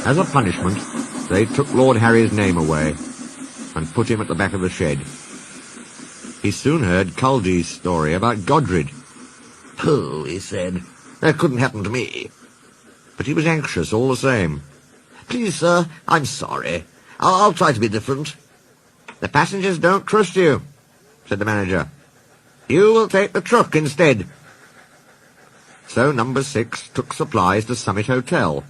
As a punishment, they took Lord Harry's name away and put him at the back of the shed. He soon heard Culdie's story about Godred. "Pooh," he said, "that couldn't happen to me." But he was anxious all the same. "Please, sir, I'm sorry. I'll try to be different." "The passengers don't trust you," said the manager. "You will take the truck instead." So number 6 took supplies to Summit Hotel,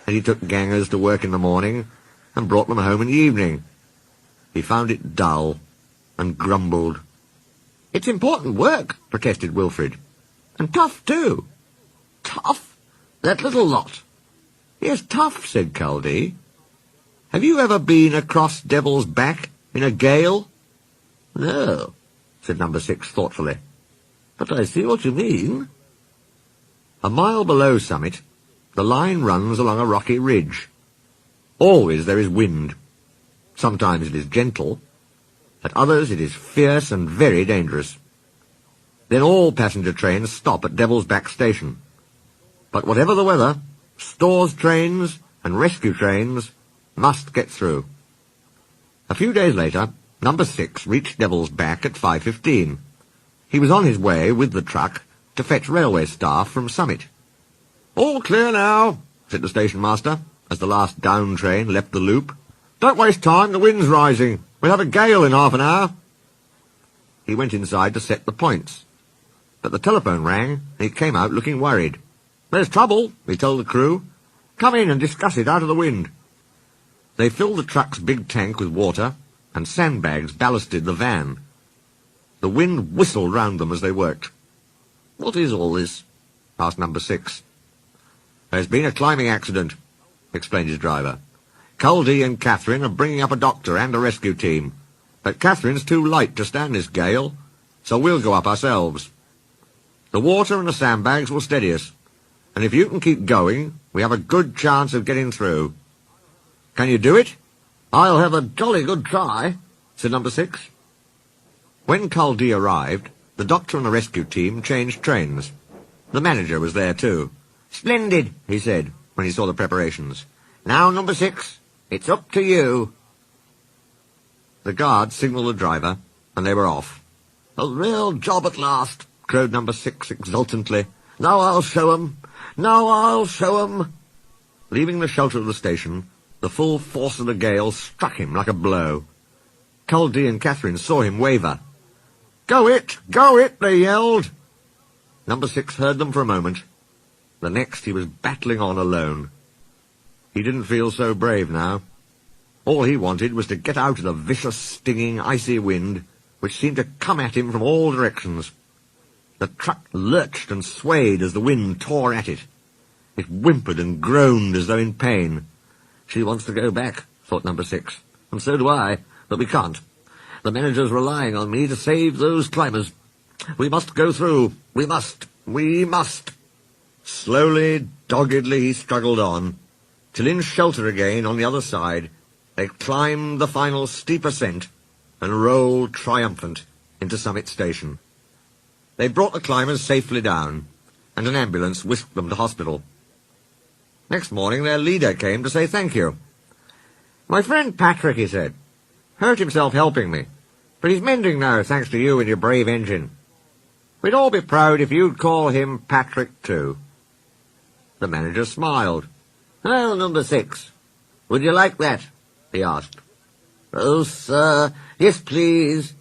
and he took gangers to work in the morning and brought them home in the evening. He found it dull and grumbled. "It's important work," protested Wilfrid. "And tough, too." "Tough? That little lot?" "Yes, tough," said Culdee. "Have you ever been across Devil's Back in a gale?" "No," said number 6 thoughtfully. "But I see what you mean." A mile below Summit, the line runs along a rocky ridge. Always there is wind. Sometimes it is gentle. At others it is fierce and very dangerous. Then all passenger trains stop at Devil's Back Station. But whatever the weather, stores trains and rescue trains must get through. A few days later, number 6 reached Devil's Back at 5:15. He was on his way with the truck to fetch railway staff from Summit. "All clear now," said the station master, as the last down train left the loop. "Don't waste time, the wind's rising. We'll have a gale in half an hour." He went inside to set the points. But the telephone rang, and he came out looking worried. "There's trouble," he told the crew. "Come in and discuss it out of the wind." They filled the truck's big tank with water, and sandbags ballasted the van. The wind whistled round them as they worked. "What is all this?" asked number 6. "There's been a climbing accident," explained his driver. "Culdee and Catherine are bringing up a doctor and a rescue team, but Catherine's too light to stand this gale, so we'll go up ourselves. The water and the sandbags will steady us, and if you can keep going, we have a good chance of getting through." "Can you do it?" "I'll have a jolly good try," said number 6. When Culdee arrived, the doctor and the rescue team changed trains. The manager was there too. "Splendid," he said, when he saw the preparations. "Now, number 6, it's up to you." The guard signalled the driver, and they were off. "A real job at last," crowed number 6 exultantly. "Now I'll show 'em! Now I'll show 'em!" Leaving the shelter of the station, the full force of the gale struck him like a blow. Culdee and Catherine saw him waver. "Go it! Go it!" they yelled. Number 6 heard them for a moment. The next he was battling on alone. He didn't feel so brave now. All he wanted was to get out of the vicious, stinging, icy wind, which seemed to come at him from all directions. The truck lurched and swayed as the wind tore at it. It whimpered and groaned as though in pain. "She wants to go back," thought number 6, "and so do I, but we can't. The manager's relying on me to save those climbers. We must go through. We must. We must." Slowly, doggedly he struggled on, till in shelter again on the other side, they climbed the final steep ascent and rolled triumphant into Summit Station. They brought the climbers safely down, and an ambulance whisked them to hospital. Next morning their leader came to say thank you. "My friend Patrick," he said, "hurt himself helping me, but he's mending now thanks to you and your brave engine. We'd all be proud if you'd call him Patrick too." The manager smiled. "Well, number 6, would you like that?" he asked. "Oh, sir, yes, please,"